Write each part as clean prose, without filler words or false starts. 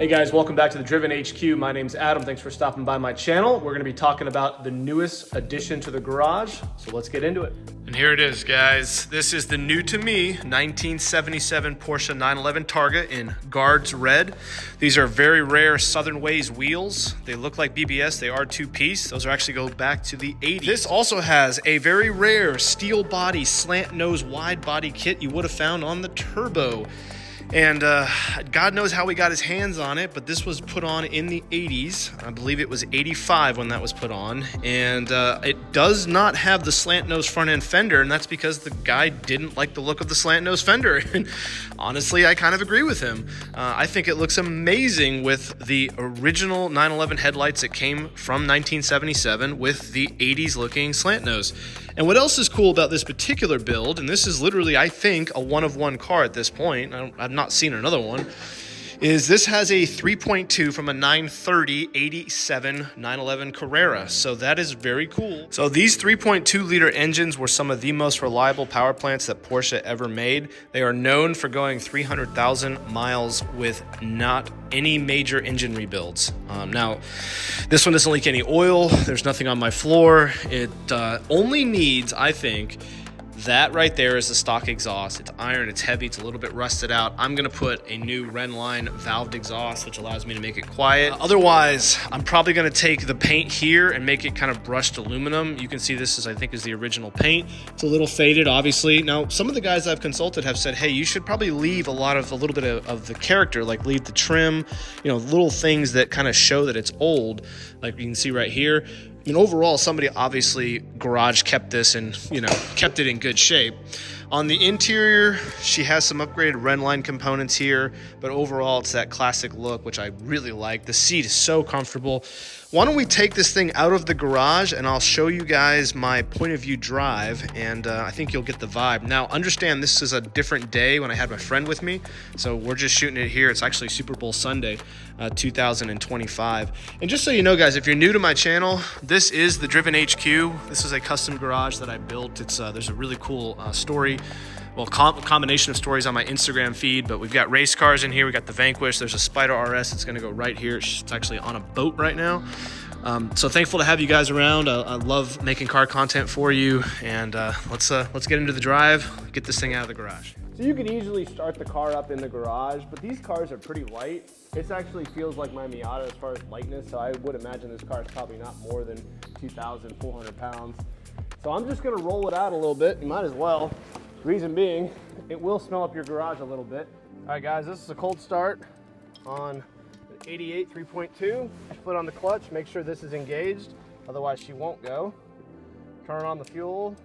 Hey guys, welcome back to the Driven HQ. My name's Adam. Thanks for stopping by my channel. We're going to be talking about the newest addition to the garage, so let's get into it. And here it is, guys. This is the new to me 1977 Porsche 911 Targa in Guards Red. These are very rare Southern Ways wheels. They look like BBS. They are two-piece. Those are actually go back to the 80s. This also has a very rare steel body slant nose wide body kit you would have found on the Turbo. And God knows how he got his hands on it, but this was put on in the 80s. I believe it was 85 when that was put on. And it does not have the slant nose front end fender, and that's because the guy didn't like the look of the slant nose fender. And honestly, I kind of agree with him. I think it looks amazing with the original 911 headlights that came from 1977 with the 80s looking slant nose. And what else is cool about this particular build, and this is literally, I think, a one-of-one car at this point, I've not seen another one, is this has a 3.2 from a 930 87 911 Carrera. So that is very cool. So these 3.2 liter engines were some of the most reliable power plants that Porsche ever made. They are known for going 300,000 miles with not any major engine rebuilds. Now, this one doesn't leak any oil. There's nothing on my floor. It only needs, I think, that right there is the stock exhaust. It's iron, it's heavy, it's a little bit rusted out. I'm gonna put a new Renline valved exhaust, which allows me to make it quiet. Otherwise, I'm probably gonna take the paint here and make it kind of brushed aluminum. You can see this is, I think, is the original paint. It's a little faded, obviously. Now, some of the guys I've consulted have said, hey, you should probably leave a little bit of the character, like leave the trim, you know, little things that kind of show that it's old, like you can see right here. I mean, overall, somebody obviously garage kept this and, you know, kept it in good shape. On the interior, she has some upgraded Renline components here, but overall, it's that classic look, which I really like. The seat is so comfortable. Why don't we take this thing out of the garage and I'll show you guys my point of view drive, and I think you'll get the vibe. Now, understand this is a different day when I had my friend with me, so we're just shooting it here. It's actually Super Bowl Sunday, 2025. And just so you know, guys, if you're new to my channel, this is the Driven HQ. This is a custom garage that I built. It's there's a really cool story. Well, combination of stories on my Instagram feed, but we've got race cars in here. We got the Vanquish. There's a Spider RS that's going to go right here. It's actually on a boat right now. So thankful to have you guys around. I love making car content for you, and let's get into the drive, get this thing out of the garage. So you can easily start the car up in the garage, but these cars are pretty light. It actually feels like my Miata as far as lightness, so I would imagine this car is probably not more than 2,400 pounds. So I'm just going to roll it out a little bit. You might as well. Reason being, it will smell up your garage a little bit. All right, guys, this is a cold start on the 88 3.2. Foot on the clutch, make sure this is engaged, otherwise she won't go. Turn on the fuel.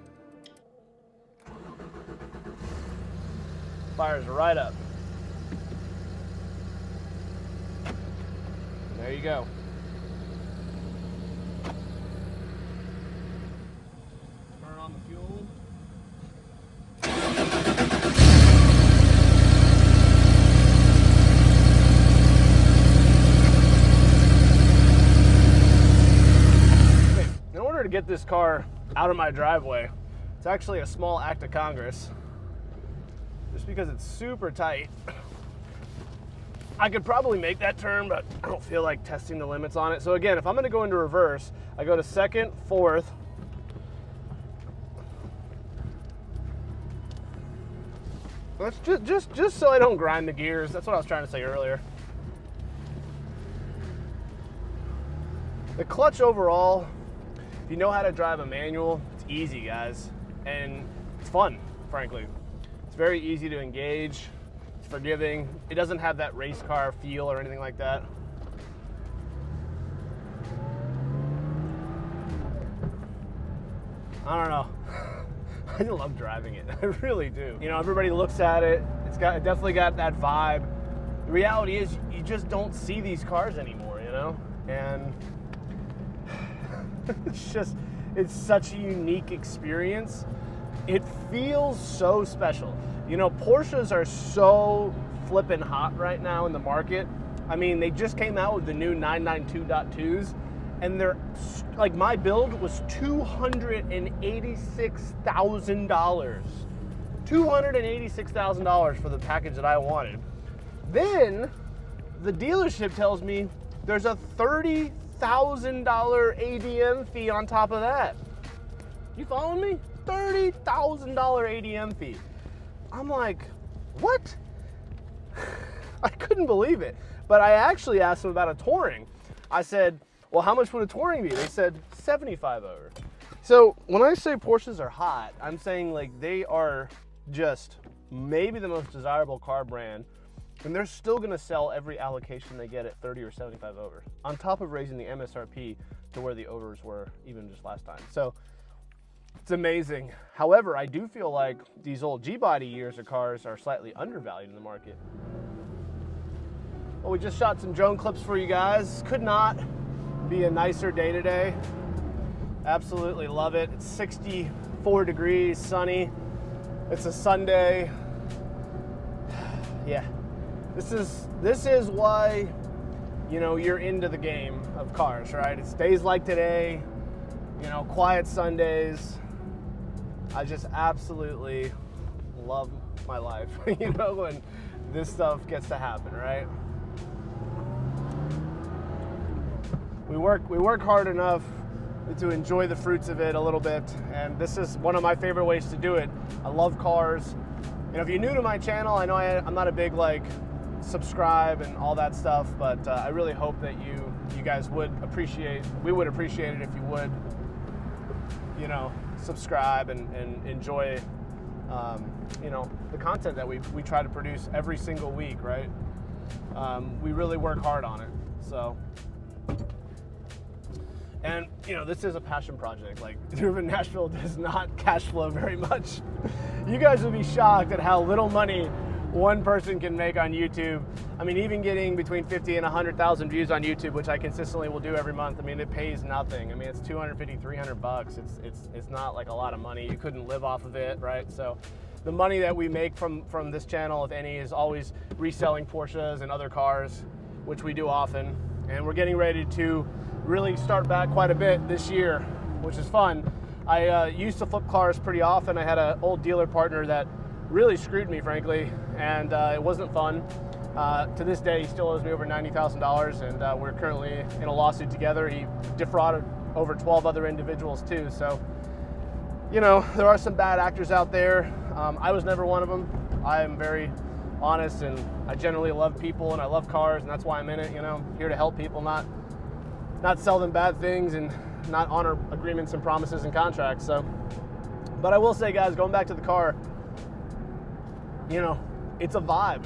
Fires right up. There you go. Turn on the fuel. In order to get this car out of my driveway, it's actually a small act of Congress. Just because it's super tight. I could probably make that turn, but I don't feel like testing the limits on it. So again, if I'm gonna go into reverse, I go to second, fourth. That's just so I don't grind the gears. That's what I was trying to say earlier. The clutch overall, if you know how to drive a manual, it's easy, guys. And it's fun, frankly. It's very easy to engage. It's forgiving. It doesn't have that race car feel or anything like that. I don't know. I love driving it. I really do. You know, everybody looks at it. It definitely got that vibe. The reality is you just don't see these cars anymore, you know? And it's such a unique experience. It feels so special. You know, Porsches are so flippin' hot right now in the market. I mean, they just came out with the new 992.2s, and they're like, my build was $286,000. $286,000 for the package that I wanted. Then the dealership tells me there's a $30,000 ADM fee on top of that. You following me? $30,000 ADM fee. I'm like, what? I couldn't believe it. But I actually asked them about a touring. I said, well, how much would a touring be? They said 75 over. So when I say Porsches are hot, I'm saying like they are just maybe the most desirable car brand, and they're still gonna sell every allocation they get at 30 or 75 over, on top of raising the MSRP to where the overs were even just last time. So it's amazing. However, I do feel like these old G-body years of cars are slightly undervalued in the market. Well, we just shot some drone clips for you guys. Could not be a nicer day today. Absolutely love it. It's 64 degrees, sunny. It's a Sunday. Yeah, this is why, you know, you're into the game of cars, right? It's days like today, you know, quiet Sundays. I just absolutely love my life, you know, when this stuff gets to happen, right? We work hard enough to enjoy the fruits of it a little bit, and this is one of my favorite ways to do it. I love cars. You know, if you're new to my channel, I know I'm not a big like subscribe and all that stuff, but I really hope that you guys would appreciate. We would appreciate it if you would, you know, subscribe and enjoy, you know, the content that we try to produce every single week, right? We really work hard on it, so. And, you know, this is a passion project. Like, Driven Nashville does not cash flow very much. You guys would be shocked at how little money one person can make on YouTube. I mean, even getting between 50 and 100,000 views on YouTube, which I consistently will do every month, I mean, it pays nothing. I mean, it's 250, 300 bucks. It's not like a lot of money. You couldn't live off of it, right? So the money that we make from this channel, if any, is always reselling Porsches and other cars, which we do often. And we're getting ready to really start back quite a bit this year, which is fun. I used to flip cars pretty often. I had an old dealer partner that really screwed me, frankly, and it wasn't fun. To this day, he still owes me over $90,000, and we're currently in a lawsuit together. He defrauded over 12 other individuals too. So, you know, there are some bad actors out there. I was never one of them. I am very honest, and I generally love people, and I love cars, and that's why I'm in it. You know, I'm here to help people, not sell them bad things and not honor agreements and promises and contracts. So, but I will say, guys, going back to the car, you know, it's a vibe.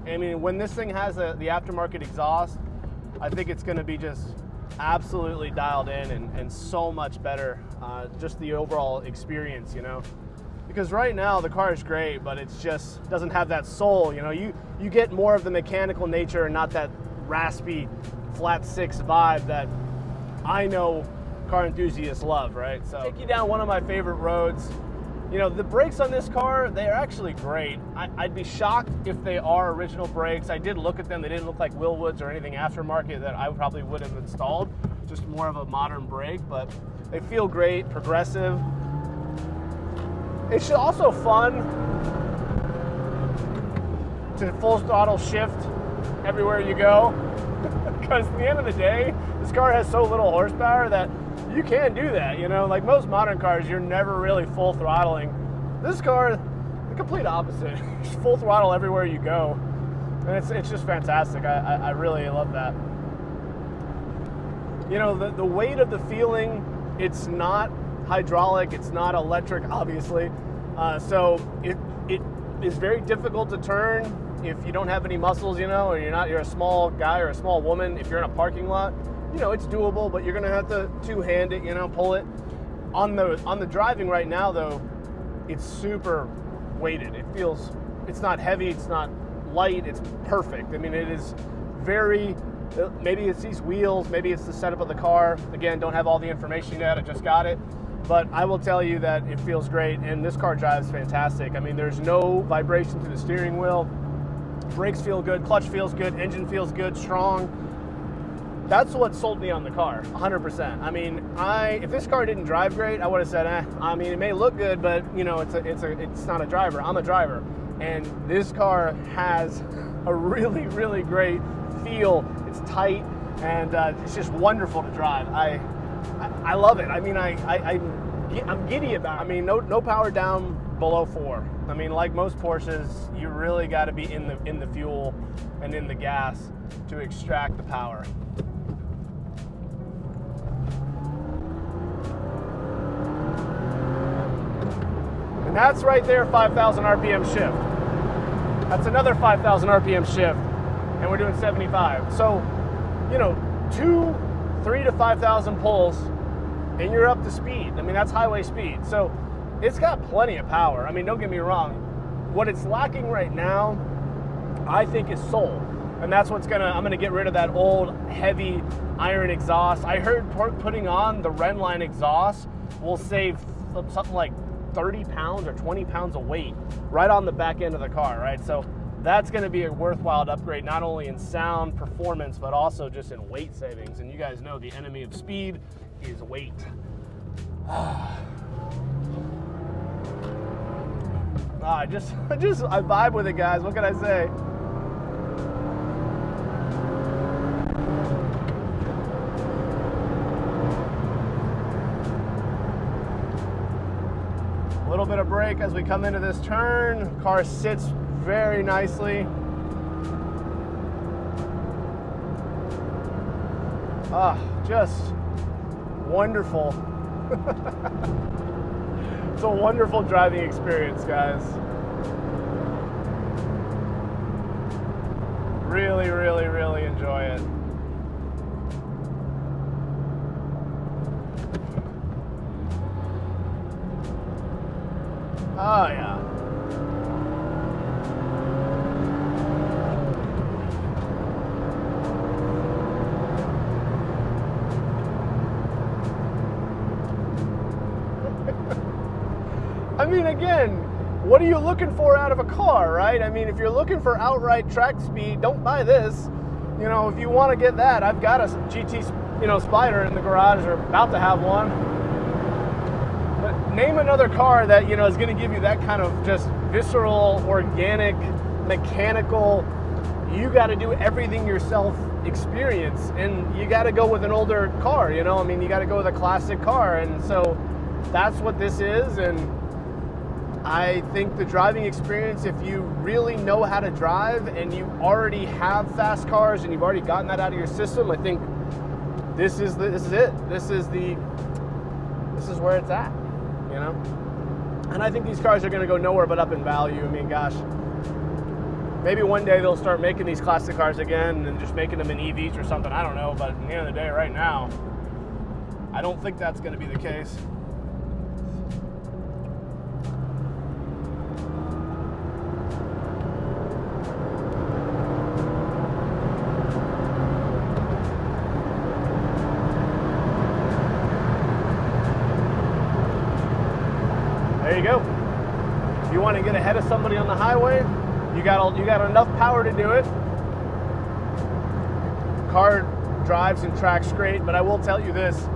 I mean, when this thing has the aftermarket exhaust, I think it's going to be just absolutely dialed in and so much better, just the overall experience, you know. Because right now the car is great, but it's just doesn't have that soul, you know. You get more of the mechanical nature and not that raspy flat six vibe that I know car enthusiasts love, right? So take you down one of my favorite roads. You know, the brakes on this car, they're actually great. I'd be shocked if they are original brakes. I did look at them. They didn't look like Willwoods or anything aftermarket that I probably would have installed. Just more of a modern brake, but they feel great, progressive. It's also fun to full throttle shift everywhere you go. Because at the end of the day, this car has so little horsepower that you can do that, you know. Like most modern cars, you're never really full throttling. This car, the complete opposite. Just full throttle everywhere you go. And it's just fantastic. I really love that. You know, the weight of the feeling, it's not hydraulic, it's not electric, obviously. So it is very difficult to turn if you don't have any muscles, you know, or you're a small guy or a small woman. If you're in a parking lot, you know, it's doable, but you're gonna have to two-hand it, you know, pull it. On the driving right now, though, it's super weighted. It's not heavy, it's not light, it's perfect. I mean, it is very, maybe it's these wheels, maybe it's the setup of the car. Again, don't have all the information yet, I just got it. But I will tell you that it feels great, and this car drives fantastic. I mean, there's no vibration to the steering wheel. Brakes feel good, clutch feels good, engine feels good, strong. That's what sold me on the car, 100%. I mean, if this car didn't drive great, I would have said, I mean, it may look good, but you know, it's not a driver. I'm a driver, and this car has a really, really great feel, it's tight, and it's just wonderful to drive. I love it. I mean, I'm giddy about it. I mean, no power down below 4. I mean, like most Porsches, you really got to be in the fuel and in the gas to extract the power. And that's right there, 5,000 RPM shift. That's another 5,000 RPM shift, and we're doing 75. So, you know, 3 to 5,000 pulls, and you're up to speed. I mean, that's highway speed. So it's got plenty of power. I mean, don't get me wrong. What it's lacking right now, I think, is soul. And that's what's I'm gonna get rid of that old heavy iron exhaust. I heard putting on the Renline exhaust will save something like 30 pounds or 20 pounds of weight right on the back end of the car, right? So that's gonna be a worthwhile upgrade, not only in sound, performance, but also just in weight savings. And you guys know the enemy of speed is weight. I vibe with it, guys. What can I say? A little bit of brake as we come into this turn. Car sits very nicely. Just wonderful. It's a wonderful driving experience, guys. Really, really, really enjoy it. Oh, yeah. I mean, again, what are you looking for out of a car, right? I mean, if you're looking for outright track speed, don't buy this. You know, if you want to get that, I've got a GT, Spider in the garage, or about to have one. But name another car that, is going to give you that kind of just visceral, organic, mechanical, you got to do everything yourself experience. And you got to go with an older car, I mean, you got to go with a classic car. And so that's what this is. And I think the driving experience, if you really know how to drive and you already have fast cars and you've already gotten that out of your system, I think this is it. This is where it's at, And I think these cars are going to go nowhere but up in value. I mean, gosh, maybe one day they'll start making these classic cars again and just making them in EVs or something. I don't know, but at the end of the day, right now, I don't think that's going to be the case. There you go. If you want to get ahead of somebody on the highway, you got enough power to do it. Car drives and tracks great, but I will tell you this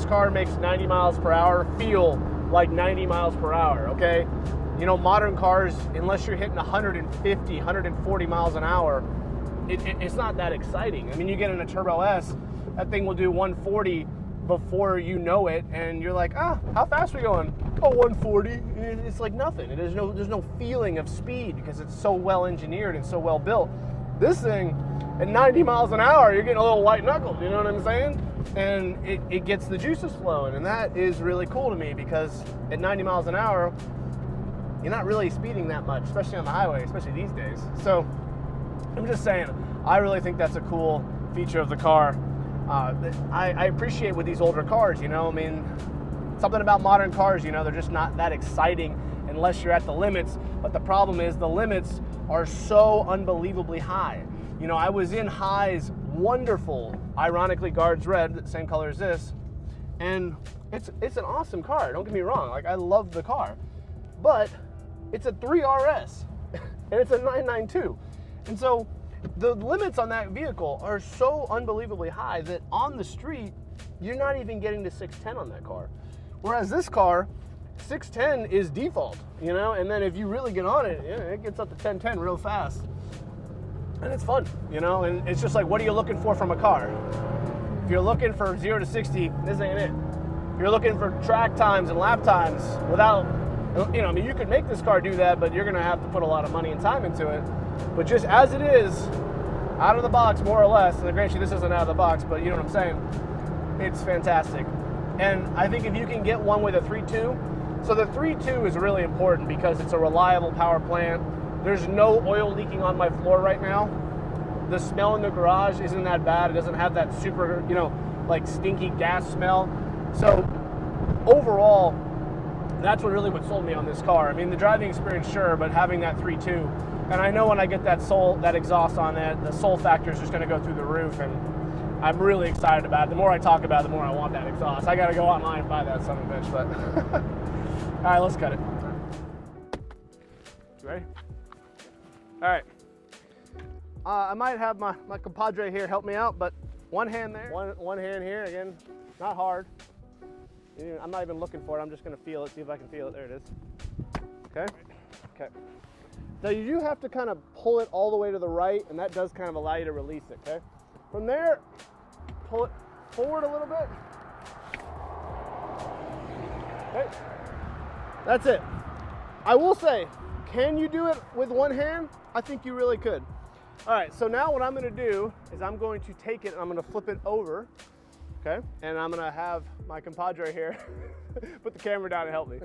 car makes 90 miles per hour feel like 90 miles per hour, okay? Modern cars, unless you're hitting 150, 140 miles an hour, it's not that exciting. I mean, you get in a Turbo S, that thing will do 140 before you know it, and you're like, how fast are we going? Oh, 140. It's like nothing. There's no feeling of speed because it's so well engineered and so well built. This thing, at 90 miles an hour, you're getting a little white knuckled, you know what I'm saying? And it gets the juices flowing, and that is really cool to me because at 90 miles an hour, you're not really speeding that much, especially on the highway, especially these days. So I'm just saying, I really think that's a cool feature of the car. I appreciate with these older cars, I mean, something about modern cars, they're just not that exciting unless you're at the limits. But the problem is the limits are so unbelievably high. I was in High's wonderful, ironically, Guards Red, same color as this, and it's an awesome car. Don't get me wrong, like I love the car, but it's a 3RS and it's a 992, and so the limits on that vehicle are so unbelievably high that on the street, you're not even getting to 610 on that car. Whereas this car, 610 is default, and then if you really get on it, it gets up to 1010 real fast. And it's fun, you know, and it's just like, what are you looking for from a car? If you're looking for 0 to 60, this ain't it. If you're looking for track times and lap times without, you know, I mean, you could make this car do that, but you're going to have to put a lot of money and time into it. But just as it is, out of the box, more or less, and granted, this isn't out of the box, but you know what I'm saying, it's fantastic. And I think if you can get one with a 3.2, so the 3.2 is really important because it's a reliable power plant. There's no oil leaking on my floor right now. The smell in the garage isn't that bad. It doesn't have that super, you know, like stinky gas smell. So overall, that's what sold me on this car. I mean, the driving experience, sure, but having that 3.2, and I know when I get that exhaust on that, the soul factor is just going to go through the roof, and I'm really excited about it. The more I talk about it, the more I want that exhaust. I got to go online and buy that son of a bitch, but all right, let's cut it. You ready? All right. I might have my compadre here help me out, but one hand there, one hand here, again, not hard. I'm not even looking for it, I'm just gonna feel it, see if I can feel it. There it is. Okay, okay. Now you do have to kind of pull it all the way to the right, and that does kind of allow you to release it, okay? From there, pull it forward a little bit. Okay, that's it. I will say, can you do it with one hand? I think you really could. All right, so now what I'm gonna do is I'm going to take it and I'm gonna flip it over, okay? And I'm gonna have my compadre here put the camera down and help me.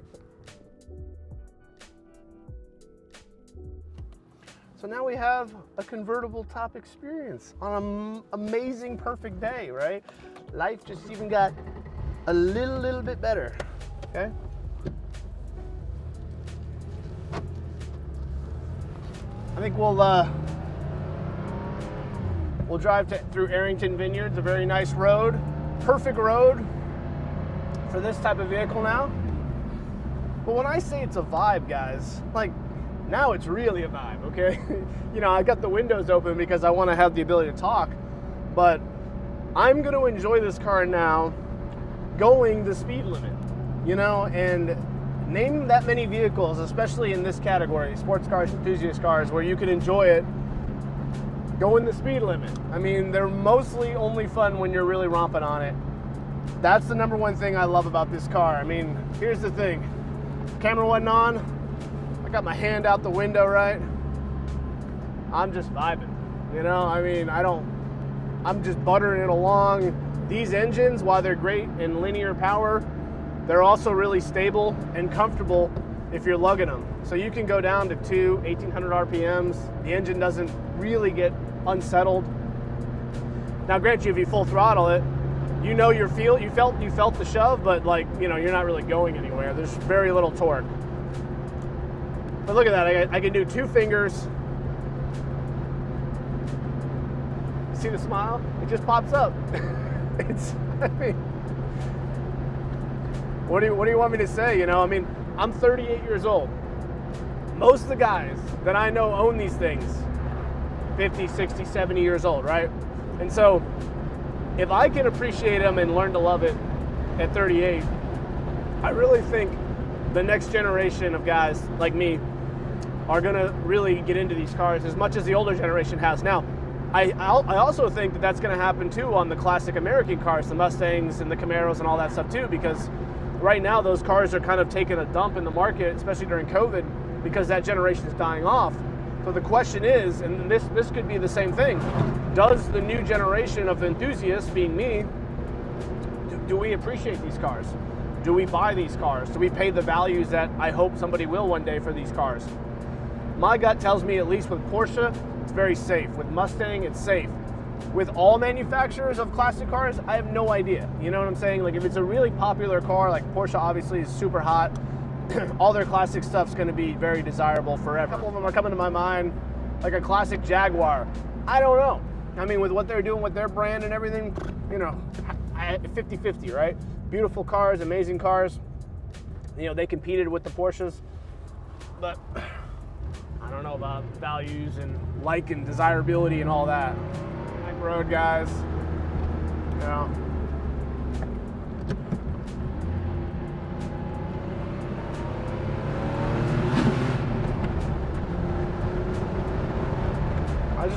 So now we have a convertible top experience on an amazing, perfect day, right? Life just even got a little bit better, okay? I think we'll drive through Arrington Vineyards, a very nice road, perfect road for this type of vehicle now. But when I say it's a vibe, guys, like now it's really a vibe, okay? You know, I got the windows open because I want to have the ability to talk, but I'm going to enjoy this car now going the speed limit, you know, and name that many vehicles, especially in this category, sports cars, enthusiast cars, where you can enjoy it going the speed limit. I mean, they're mostly only fun when you're really romping on it. That's the number one thing I love about this car. I mean, here's the thing. Camera wasn't on. I got my hand out the window, right? I'm just vibing, you know? I mean, I'm just buttering it along. These engines, while they're great in linear power, they're also really stable and comfortable if you're lugging them. So you can go down to 1,800 RPMs. The engine doesn't really get unsettled. Now, granted, if you full throttle it, you know you felt the shove, but like, you know, you're not really going anywhere. There's very little torque. But look at that, I can do 2 fingers. See the smile? It just pops up. I mean, what do you want me to say? You know, I mean, I'm 38 years old. Most of the guys that I know own these things 50, 60, 70 years old, right? And so if I can appreciate them and learn to love it at 38, I really think the next generation of guys like me are gonna really get into these cars as much as the older generation has. Now, I also think that that's gonna happen too on the classic American cars, the Mustangs and the Camaros and all that stuff too, because right now those cars are kind of taking a dump in the market, especially during COVID, because that generation is dying off. So the question is, and this could be the same thing, does the new generation of enthusiasts, being me, do we appreciate these cars? Do we buy these cars? Do we pay the values that I hope somebody will one day for these cars? My gut tells me, at least with Porsche, it's very safe. With Mustang, it's safe. With all manufacturers of classic cars, I have no idea. You know what I'm saying? Like if it's a really popular car, like Porsche obviously is super hot, all their classic stuff's gonna be very desirable forever. A couple of them are coming to my mind, like a classic Jaguar. I don't know. I mean, with what they're doing with their brand and everything, you know, 50-50, right? Beautiful cars, amazing cars. You know, they competed with the Porsches, but I don't know about values and like and desirability and all that. Back road, guys, you know.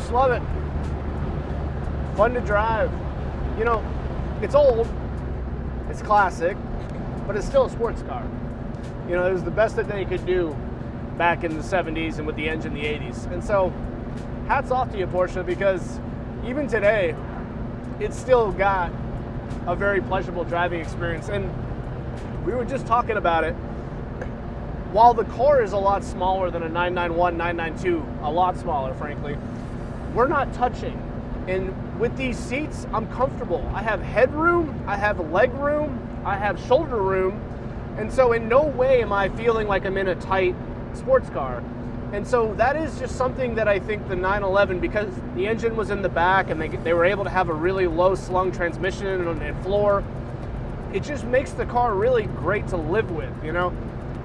just love it. Fun to drive. You know, it's old, it's classic, but it's still a sports car. You know, it was the best that they could do back in the 70s and with the engine in the 80s. And so, hats off to you, Porsche, because even today, it's still got a very pleasurable driving experience. And we were just talking about it. While the car is a lot smaller than a 991, 992, a lot smaller, frankly, we're not touching. And with these seats, I'm comfortable. I have headroom, I have leg room, I have shoulder room. And so in no way am I feeling like I'm in a tight sports car. And so that is just something that I think the 911, because the engine was in the back and they were able to have a really low slung transmission and floor, it just makes the car really great to live with, you know?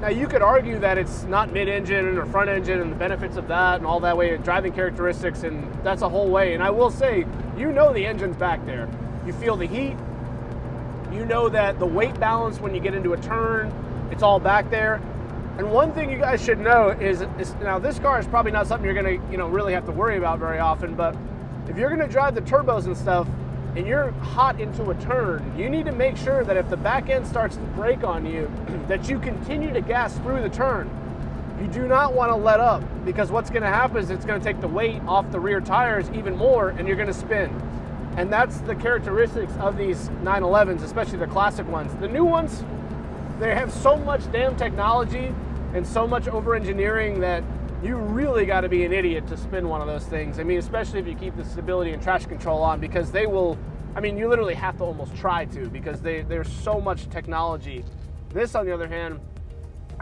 Now you could argue that it's not mid-engine or front engine and the benefits of that and all that way, driving characteristics, and that's a whole way. And I will say, you know the engine's back there. You feel the heat. You know that the weight balance when you get into a turn, it's all back there. And one thing you guys should know is now this car is probably not something you're gonna, really have to worry about very often, but if you're gonna drive the turbos and stuff and you're hot into a turn, you need to make sure that if the back end starts to brake on you, that you continue to gas through the turn. You do not want to let up, because what's going to happen is it's going to take the weight off the rear tires even more and you're going to spin. And that's the characteristics of these 911s, especially the classic ones. The new ones, they have so much damn technology and so much over-engineering that you really got to be an idiot to spin one of those things. I mean, especially if you keep the stability and traction control on, because they will, you literally have to almost try to, because there's so much technology. This, on the other hand,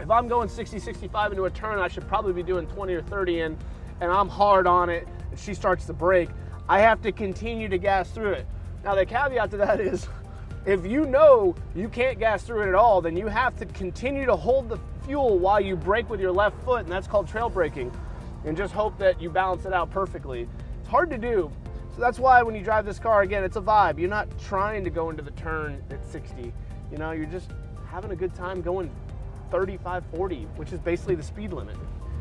if I'm going 60, 65 into a turn, I should probably be doing 20 or 30 in, and I'm hard on it, and she starts to brake, I have to continue to gas through it. Now, the caveat to that is, if you know you can't gas through it at all, then you have to continue to hold the fuel while you brake with your left foot, and that's called trail braking, and just hope that you balance it out perfectly. It's hard to do, so that's why when you drive this car, again, it's a vibe. You're not trying to go into the turn at 60, you're just having a good time going 35, 40, which is basically the speed limit.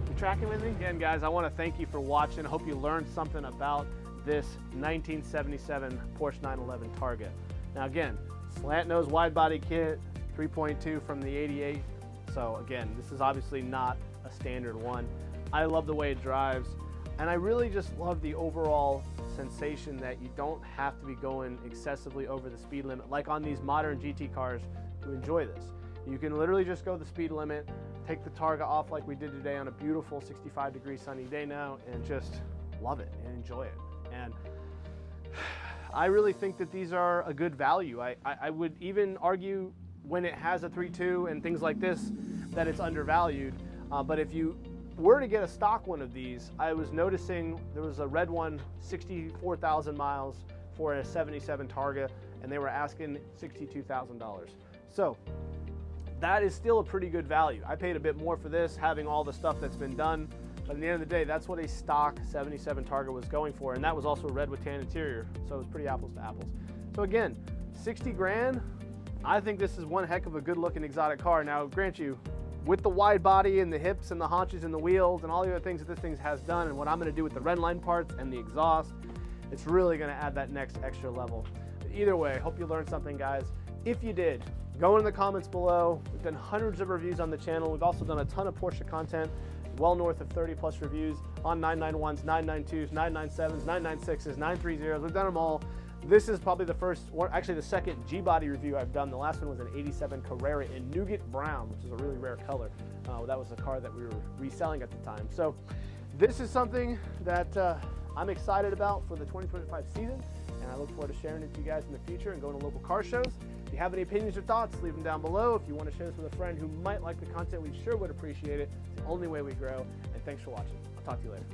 You tracking with me? Again, guys, I want to thank you for watching. I hope you learned something about this 1977 Porsche 911 Targa. Now again, slant nose wide body kit, 3.2 from the 88. So again, this is obviously not a standard one. I love the way it drives, and I really just love the overall sensation that you don't have to be going excessively over the speed limit like on these modern GT cars to enjoy this. You can literally just go the speed limit, take the Targa off like we did today on a beautiful 65-degree sunny day now, and just love it and enjoy it. And I really think that these are a good value. I would even argue when it has a 3.2 and things like this that it's undervalued. But if you were to get a stock one of these, I was noticing there was a red one, 64,000 miles for a 77 Targa, and they were asking $62,000. So that is still a pretty good value. I paid a bit more for this, having all the stuff that's been done, but at the end of the day, that's what a stock 77 Targa was going for, and that was also red with tan interior, so it was pretty apples to apples. So again, 60 grand, I think this is one heck of a good looking exotic car. Now, grant you, with the wide body and the hips and the haunches and the wheels and all the other things that this thing has done, and what I'm gonna do with the red line parts and the exhaust, it's really gonna add that next extra level. But either way, hope you learned something, guys. If you did, go in the comments below. We've done hundreds of reviews on the channel. We've also done a ton of Porsche content, well north of 30 plus reviews on 991s, 992s, 997s, 996s, 930s. We've done them all. This is probably the first, or actually the second G-body review I've done. The last one was an 87 Carrera in Nougat Brown, which is a really rare color. That was the car that we were reselling at the time. So this is something that I'm excited about for the 2025 season, and I look forward to sharing it with you guys in the future and going to local car shows. If you have any opinions or thoughts, leave them down below. If you want to share this with a friend who might like the content, we sure would appreciate it. It's the only way we grow. And thanks for watching. I'll talk to you later.